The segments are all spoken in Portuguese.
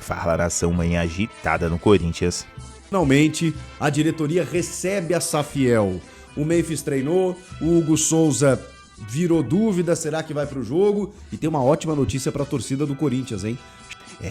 Fala, nação, manhã agitada no Corinthians. Finalmente, a diretoria recebe a Safiel. O Memphis treinou, o Hugo Souza virou dúvida, será que vai pro jogo? E tem uma ótima notícia pra torcida do Corinthians, hein?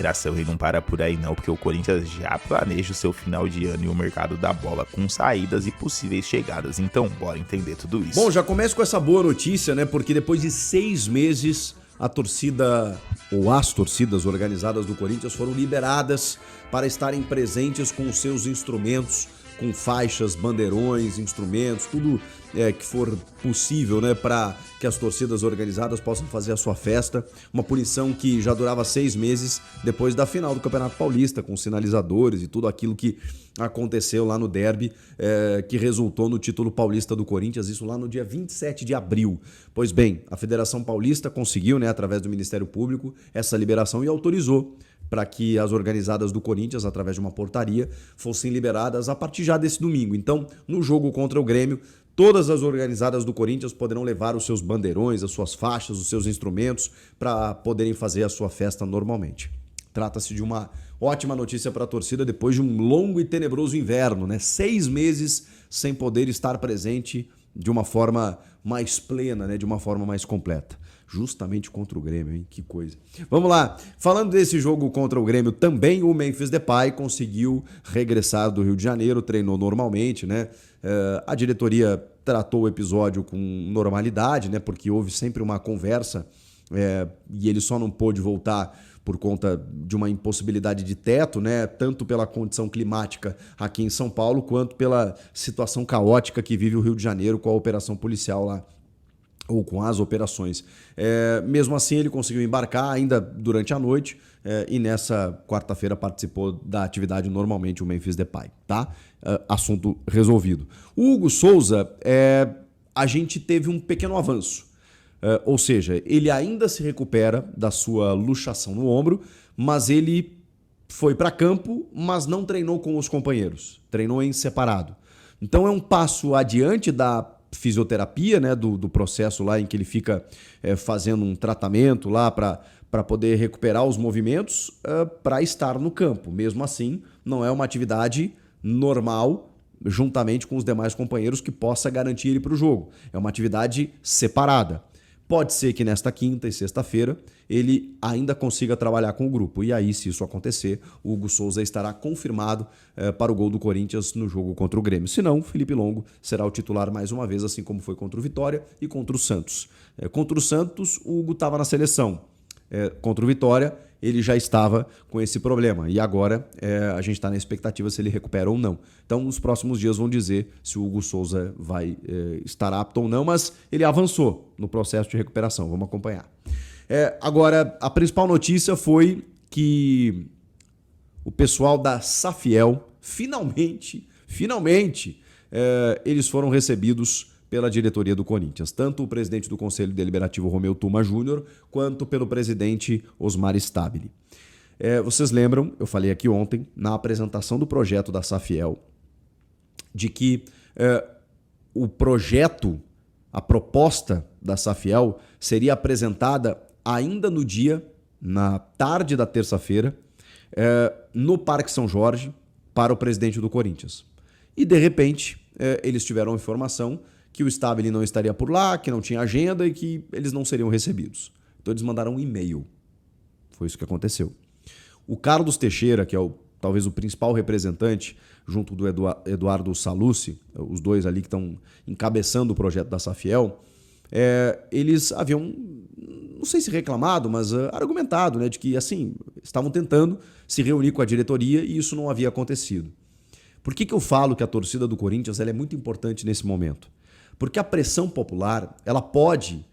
Nação, e não para por aí não, porque o Corinthians já planeja o seu final de ano e o mercado da bola com saídas e possíveis chegadas. Então, bora entender tudo isso. Bom, já começo com essa boa notícia, né? Porque depois de 6 meses, a torcida, ou as torcidas organizadas do Corinthians foram liberadas para estarem presentes com os seus instrumentos, com faixas, bandeirões, instrumentos, tudo que for possível, né, para que as torcidas organizadas possam fazer a sua festa. Uma punição que já durava 6 meses depois da final do Campeonato Paulista, com sinalizadores e tudo aquilo que aconteceu lá no derby, que resultou no título paulista do Corinthians, isso lá no dia 27 de abril. Pois bem, a Federação Paulista conseguiu, né, através do Ministério Público, essa liberação e autorizou para que as organizadas do Corinthians, através de uma portaria, fossem liberadas a partir já desse domingo. Então, no jogo contra o Grêmio, todas as organizadas do Corinthians poderão levar os seus bandeirões, as suas faixas, os seus instrumentos para poderem fazer a sua festa normalmente. Trata-se de uma ótima notícia para a torcida depois de um longo e tenebroso inverno, né? 6 meses sem poder estar presente de uma forma mais plena, né? De uma forma mais completa. Justamente contra o Grêmio, hein? Que coisa. Vamos lá. Falando desse jogo contra o Grêmio, também o Memphis Depay conseguiu regressar do Rio de Janeiro, treinou normalmente, né? A diretoria tratou o episódio com normalidade, né? Porque houve sempre uma conversa e ele só não pôde voltar por conta de uma impossibilidade de teto, né? Tanto pela condição climática aqui em São Paulo, quanto pela situação caótica que vive o Rio de Janeiro com a operação policial lá, ou com as operações. Mesmo assim, ele conseguiu embarcar ainda durante a noite e nessa quarta-feira participou da atividade normalmente, o Memphis Depay, tá? Assunto resolvido. O Hugo Souza, a gente teve um pequeno avanço. Ou seja, ele ainda se recupera da sua luxação no ombro, mas ele foi para campo, mas não treinou com os companheiros, treinou em separado. Então é um passo adiante da fisioterapia, né, do processo lá em que ele fica fazendo um tratamento lá para poder recuperar os movimentos para estar no campo. Mesmo assim, não é uma atividade normal juntamente com os demais companheiros que possa garantir ele para o jogo. É uma atividade separada. Pode ser que nesta quinta e sexta-feira ele ainda consiga trabalhar com o grupo. E aí, se isso acontecer, o Hugo Souza estará confirmado para o gol do Corinthians no jogo contra o Grêmio. Se não, Felipe Longo será o titular mais uma vez, assim como foi contra o Vitória e contra o Santos. Contra o Santos, o Hugo estava na seleção. Contra o Vitória, ele já estava com esse problema. E agora a gente está na expectativa se ele recupera ou não. Então, os próximos dias vão dizer se o Hugo Souza vai estar apto ou não, mas ele avançou no processo de recuperação. Vamos acompanhar. Agora, a principal notícia foi que o pessoal da Safiel, finalmente, eles foram recebidos pela diretoria do Corinthians, tanto o presidente do Conselho Deliberativo, Romeu Tuma Júnior, quanto pelo presidente Osmar Stabile. Vocês lembram, eu falei aqui ontem, na apresentação do projeto da Safiel, de que o projeto, a proposta da Safiel seria apresentada ainda na tarde da terça-feira, no Parque São Jorge, para o presidente do Corinthians. E, de repente, eles tiveram informação que o Stabile não estaria por lá, que não tinha agenda e que eles não seriam recebidos. Então eles mandaram um e-mail. Foi isso que aconteceu. O Carlos Teixeira, que é talvez o principal representante, junto do Eduardo Salucci, os dois ali que estão encabeçando o projeto da Safiel, eles haviam, não sei se reclamado, mas argumentado, né, de que assim, estavam tentando se reunir com a diretoria e isso não havia acontecido. Por que eu falo que a torcida do Corinthians ela é muito importante nesse momento? Porque a pressão popular ela pode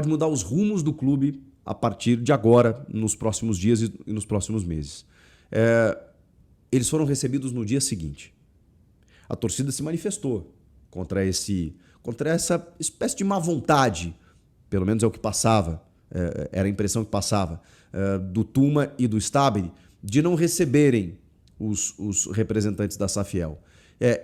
mudar os rumos do clube a partir de agora, nos próximos dias e nos próximos meses. Eles foram recebidos no dia seguinte. A torcida se manifestou contra essa espécie de má vontade, pelo menos é o que passava, era a impressão que passava, do Tuma e do Stabile, de não receberem os representantes da Safiel.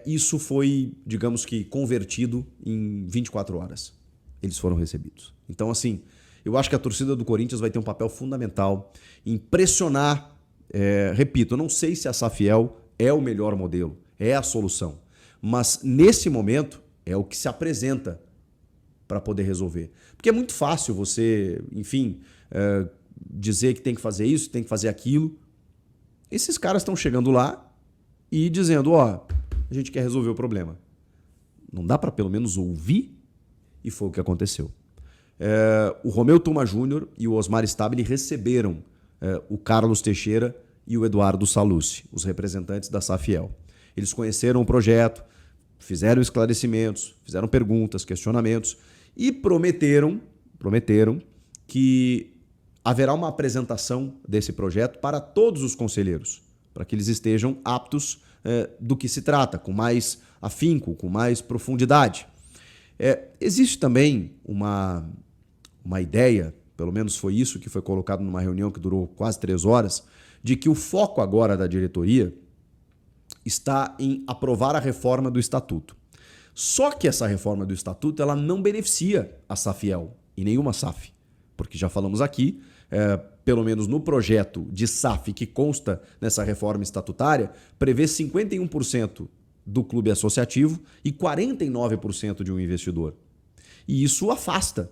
Isso foi, digamos que, convertido em 24 horas. Eles foram recebidos. Então, assim, eu acho que a torcida do Corinthians vai ter um papel fundamental em pressionar repito, eu não sei se a Safiel é o melhor modelo, é a solução. Mas nesse momento é o que se apresenta para poder resolver. Porque é muito fácil você, enfim, dizer que tem que fazer isso, tem que fazer aquilo. Esses caras estão chegando lá e dizendo, ó, a gente quer resolver o problema. Não dá para pelo menos ouvir? E foi o que aconteceu. O Romeu Tuma Júnior e o Osmar Stabile receberam o Carlos Teixeira e o Eduardo Salucci, os representantes da Safiel. Eles conheceram o projeto, fizeram esclarecimentos, fizeram perguntas, questionamentos e prometeram que haverá uma apresentação desse projeto para todos os conselheiros, para que eles estejam aptos do que se trata, com mais afinco, com mais profundidade. Existe também uma ideia, pelo menos foi isso que foi colocado numa reunião que durou quase 3 horas, de que o foco agora da diretoria está em aprovar a reforma do Estatuto. Só que essa reforma do Estatuto ela não beneficia a Safiel e nenhuma SAF, porque já falamos aqui, pelo menos no projeto de SAF que consta nessa reforma estatutária, prevê 51% do clube associativo e 49% de um investidor. E isso afasta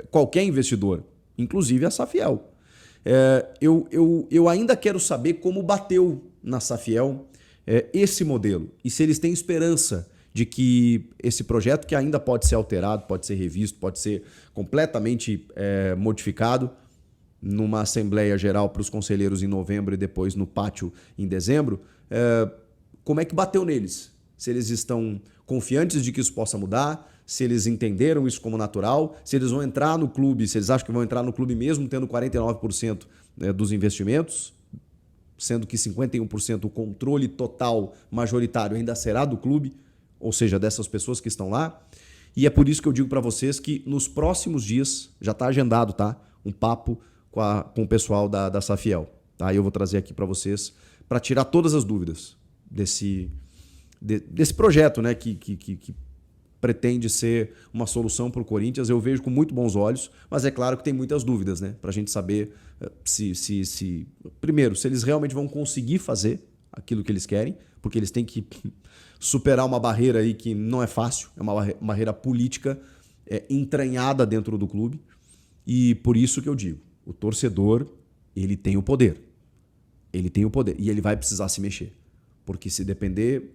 qualquer investidor, inclusive a Safiel. Eu ainda quero saber como bateu na Safiel esse modelo e se eles têm esperança de que esse projeto, que ainda pode ser alterado, pode ser revisto, pode ser completamente modificado numa Assembleia Geral para os conselheiros em novembro e depois no pátio em dezembro, como é que bateu neles? Se eles estão confiantes de que isso possa mudar, se eles entenderam isso como natural, se eles vão entrar no clube, se eles acham que vão entrar no clube mesmo tendo 49% dos investimentos, sendo que 51% o controle total majoritário ainda será do clube, ou seja, dessas pessoas que estão lá. E é por isso que eu digo para vocês que nos próximos dias, já está agendado, tá? Um papo com o pessoal da Safiel. Tá? Eu vou trazer aqui para vocês para tirar todas as dúvidas desse projeto, né? Que pretende ser uma solução para o Corinthians. Eu vejo com muito bons olhos, mas é claro que tem muitas dúvidas, né? Para a gente saber primeiro, se eles realmente vão conseguir fazer aquilo que eles querem, porque eles têm que superar uma barreira aí que não é fácil, é uma barreira política entranhada dentro do clube. E por isso que eu digo, o torcedor, ele tem o poder. Ele tem o poder e ele vai precisar se mexer. Porque se depender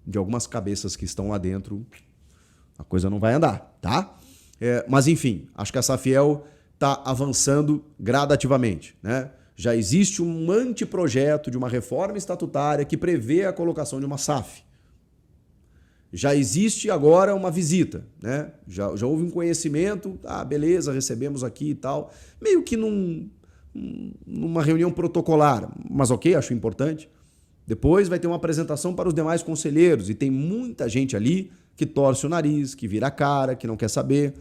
de algumas cabeças que estão lá dentro, a coisa não vai andar, tá? Mas enfim, acho que a Safiel está avançando gradativamente, né? Já existe um anteprojeto de uma reforma estatutária que prevê a colocação de uma SAF. Já existe agora uma visita, né? Já houve um conhecimento, beleza, recebemos aqui e tal, meio que numa reunião protocolar, mas ok, acho importante. Depois vai ter uma apresentação para os demais conselheiros e tem muita gente ali que torce o nariz, que vira a cara, que não quer saber,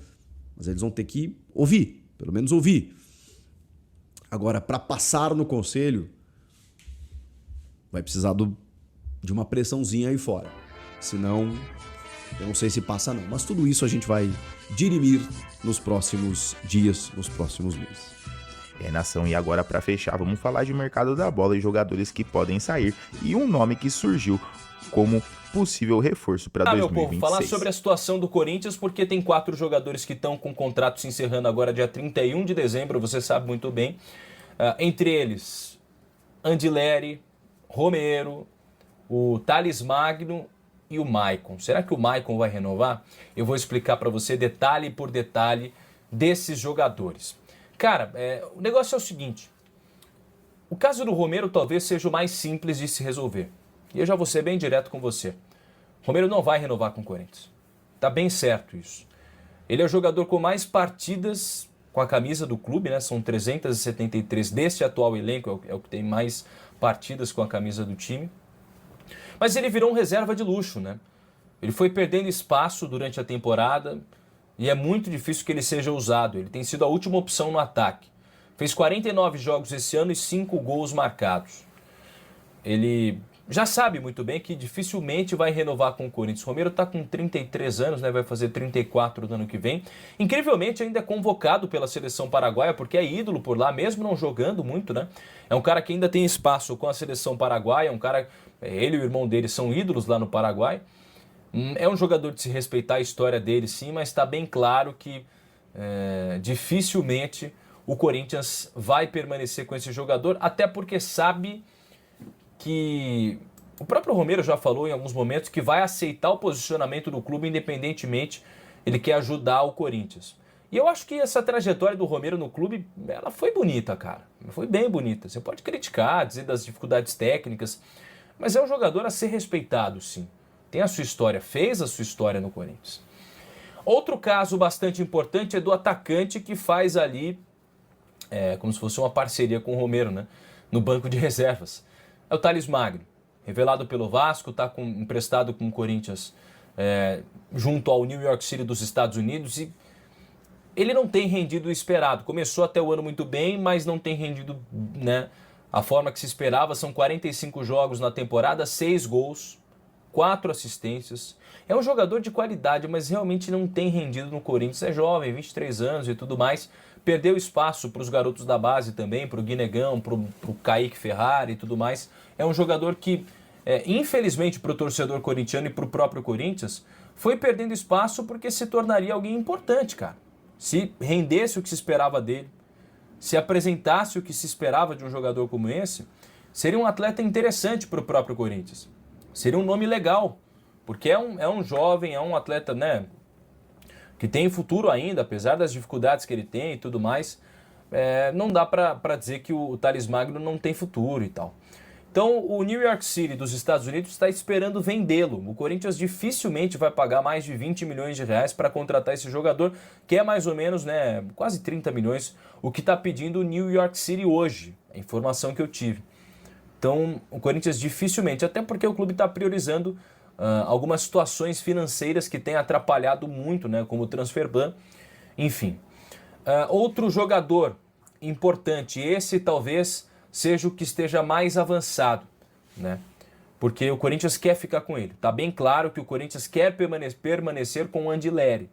mas eles vão ter que ouvir, pelo menos ouvir. Agora, para passar no conselho, vai precisar de uma pressãozinha aí fora. Senão, eu não sei se passa não. Mas tudo isso a gente vai dirimir nos próximos dias, nos próximos meses. Nação, e agora para fechar, vamos falar de mercado da bola e jogadores que podem sair. E um nome que surgiu como possível reforço para 2026. Meu povo, falar sobre a situação do Corinthians, porque tem 4 jogadores que estão com contrato se encerrando agora dia 31 de dezembro, você sabe muito bem. Entre eles, Andileri, Romero, o Thales Magno e o Maicon. Será que o Maicon vai renovar? Eu vou explicar para você detalhe por detalhe desses jogadores. Cara, o negócio é o seguinte. O caso do Romero talvez seja o mais simples de se resolver. E eu já vou ser bem direto com você. Romero não vai renovar com o Corinthians. Tá bem certo isso. Ele é o jogador com mais partidas com a camisa do clube, né? São 373 desse atual elenco, é o que tem mais partidas com a camisa do time. Mas ele virou um reserva de luxo, né? Ele foi perdendo espaço durante a temporada e é muito difícil que ele seja usado. Ele tem sido a última opção no ataque. Fez 49 jogos esse ano e 5 gols marcados. Ele já sabe muito bem que dificilmente vai renovar com o Corinthians. O Romero está com 33 anos, né? Vai fazer 34 no ano que vem. Incrivelmente ainda é convocado pela seleção paraguaia, porque é ídolo por lá, mesmo não jogando muito, né? É um cara que ainda tem espaço com a seleção paraguaia, ele e o irmão dele são ídolos lá no Paraguai. É um jogador de se respeitar, a história dele sim, mas está bem claro que dificilmente o Corinthians vai permanecer com esse jogador, até porque sabe que o próprio Romero já falou em alguns momentos que vai aceitar o posicionamento do clube independentemente, ele quer ajudar o Corinthians. E eu acho que essa trajetória do Romero no clube, ela foi bonita, cara. Foi bem bonita. Você pode criticar, dizer das dificuldades técnicas, mas é um jogador a ser respeitado, sim. Tem a sua história, fez a sua história no Corinthians. Outro caso bastante importante é do atacante que faz ali, como se fosse uma parceria com o Romero, né? No banco de reservas. É o Thales Magno, revelado pelo Vasco, está emprestado com o Corinthians junto ao New York City dos Estados Unidos e ele não tem rendido o esperado. Começou até o ano muito bem, mas não tem rendido, né, a forma que se esperava. São 45 jogos na temporada, 6 gols, 4 assistências. É um jogador de qualidade, mas realmente não tem rendido no Corinthians. É jovem, 23 anos e tudo mais. Perdeu espaço para os garotos da base também, para o Guinegão, para o Kaique Ferrari e tudo mais. É um jogador que, infelizmente para o torcedor corintiano e para o próprio Corinthians, foi perdendo espaço porque se tornaria alguém importante, cara. Se rendesse o que se esperava dele, se apresentasse o que se esperava de um jogador como esse, seria um atleta interessante para o próprio Corinthians. Seria um nome legal, porque é um jovem, é um atleta, né, que tem futuro ainda, apesar das dificuldades que ele tem e tudo mais. Não dá para dizer que o Thales Magno não tem futuro e tal. Então o New York City dos Estados Unidos está esperando vendê-lo. O Corinthians dificilmente vai pagar mais de 20 milhões de reais para contratar esse jogador, que é mais ou menos, né, quase 30 milhões, o que está pedindo o New York City hoje, a informação que eu tive. Então o Corinthians dificilmente, até porque o clube está priorizando algumas situações financeiras que têm atrapalhado muito, né, como o transfer ban, enfim. Outro jogador importante, esse talvez seja o que esteja mais avançado, né? Porque o Corinthians quer ficar com ele. Tá bem claro que o Corinthians quer permanecer com o Andileri.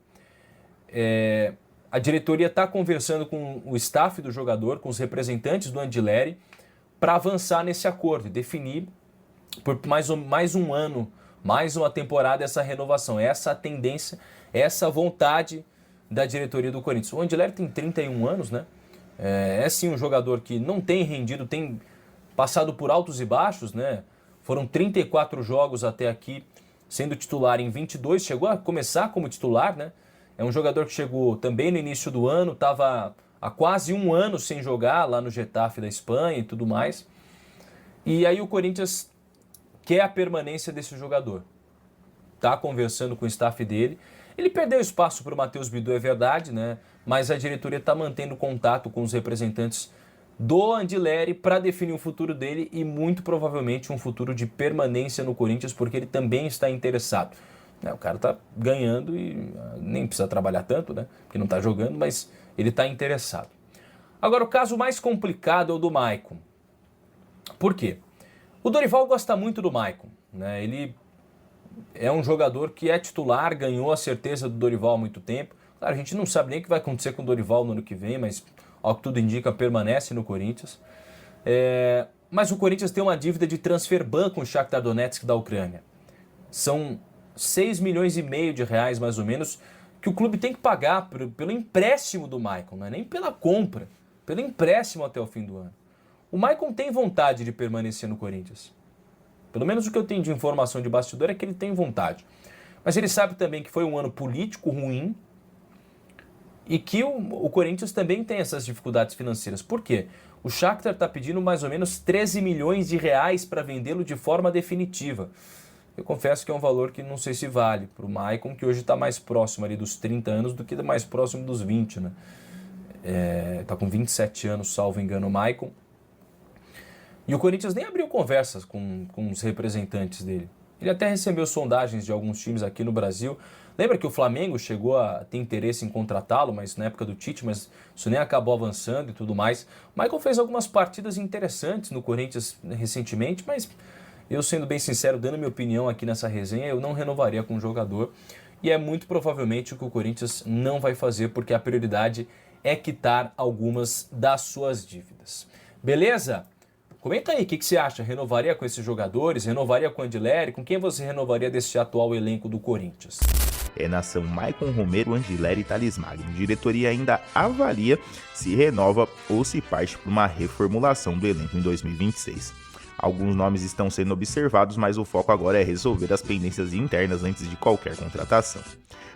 A diretoria está conversando com o staff do jogador, com os representantes do Andileri, para avançar nesse acordo e definir por mais um ano, mais uma temporada essa renovação. Essa a tendência, essa vontade da diretoria do Corinthians. O Andileri tem 31 anos, né? É sim um jogador que não tem rendido, tem passado por altos e baixos, né? Foram 34 jogos até aqui, sendo titular em 22, chegou a começar como titular, né? É um jogador que chegou também no início do ano, estava há quase um ano sem jogar lá no Getafe da Espanha e tudo mais. E aí o Corinthians quer a permanência desse jogador. Tá conversando com o staff dele. Ele perdeu espaço para o Matheus Bidu, é verdade, né? Mas a diretoria está mantendo contato com os representantes do Andileri para definir o futuro dele e muito provavelmente um futuro de permanência no Corinthians, porque ele também está interessado. O cara está ganhando e nem precisa trabalhar tanto, né? Porque não está jogando, mas ele está interessado. Agora, o caso mais complicado é o do Maicon. Por quê? O Dorival gosta muito do Maicon, né? Ele é um jogador que é titular, ganhou a certeza do Dorival há muito tempo. Claro, a gente não sabe nem o que vai acontecer com o Dorival no ano que vem, mas ao que tudo indica, permanece no Corinthians. Mas o Corinthians tem uma dívida de transfer ban com o Shakhtar Donetsk da Ucrânia. São 6 milhões e meio de reais, mais ou menos, que o clube tem que pagar pelo empréstimo do Maicon, não é nem pela compra, pelo empréstimo até o fim do ano. O Maicon tem vontade de permanecer no Corinthians. Pelo menos o que eu tenho de informação de bastidor é que ele tem vontade. Mas ele sabe também que foi um ano político ruim e que o Corinthians também tem essas dificuldades financeiras. Por quê? O Shakhtar está pedindo mais ou menos 13 milhões de reais para vendê-lo de forma definitiva. Eu confesso que é um valor que não sei se vale para o Maicon, que hoje está mais próximo ali dos 30 anos do que mais próximo dos 20, né? Está com 27 anos, salvo engano, o Maicon. E o Corinthians nem abriu conversas com os representantes dele. Ele até recebeu sondagens de alguns times aqui no Brasil. Lembra que o Flamengo chegou a ter interesse em contratá-lo, mas na época do Tite, mas isso nem acabou avançando e tudo mais. O Maicon fez algumas partidas interessantes no Corinthians recentemente, mas Eu, sendo bem sincero, dando minha opinião aqui nessa resenha, eu não renovaria com o jogador. E é muito provavelmente o que o Corinthians não vai fazer, porque a prioridade é quitar algumas das suas dívidas. Beleza? Comenta aí, o que você acha? Renovaria com esses jogadores? Renovaria com o Andileri? Com quem você renovaria desse atual elenco do Corinthians? Nação Maicon Romero, Andileri e Thales Magno. Diretoria ainda avalia se renova ou se parte para uma reformulação do elenco em 2026. Alguns nomes estão sendo observados, mas o foco agora é resolver as pendências internas antes de qualquer contratação.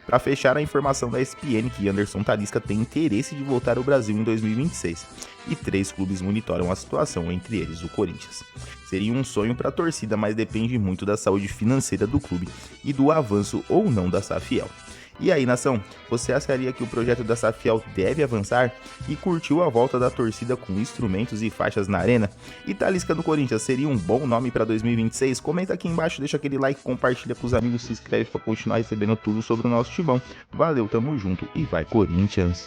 Para fechar, a informação da ESPN que Anderson Talisca tem interesse de voltar ao Brasil em 2026 e 3 clubes monitoram a situação, entre eles o Corinthians. Seria um sonho para a torcida, mas depende muito da saúde financeira do clube e do avanço ou não da Safiel. E aí, nação, você acharia que o projeto da Safiel deve avançar? E curtiu a volta da torcida com instrumentos e faixas na arena? E Talisca do Corinthians seria um bom nome para 2026? Comenta aqui embaixo, deixa aquele like, compartilha com os amigos, se inscreve para continuar recebendo tudo sobre o nosso timão. Valeu, tamo junto e vai Corinthians!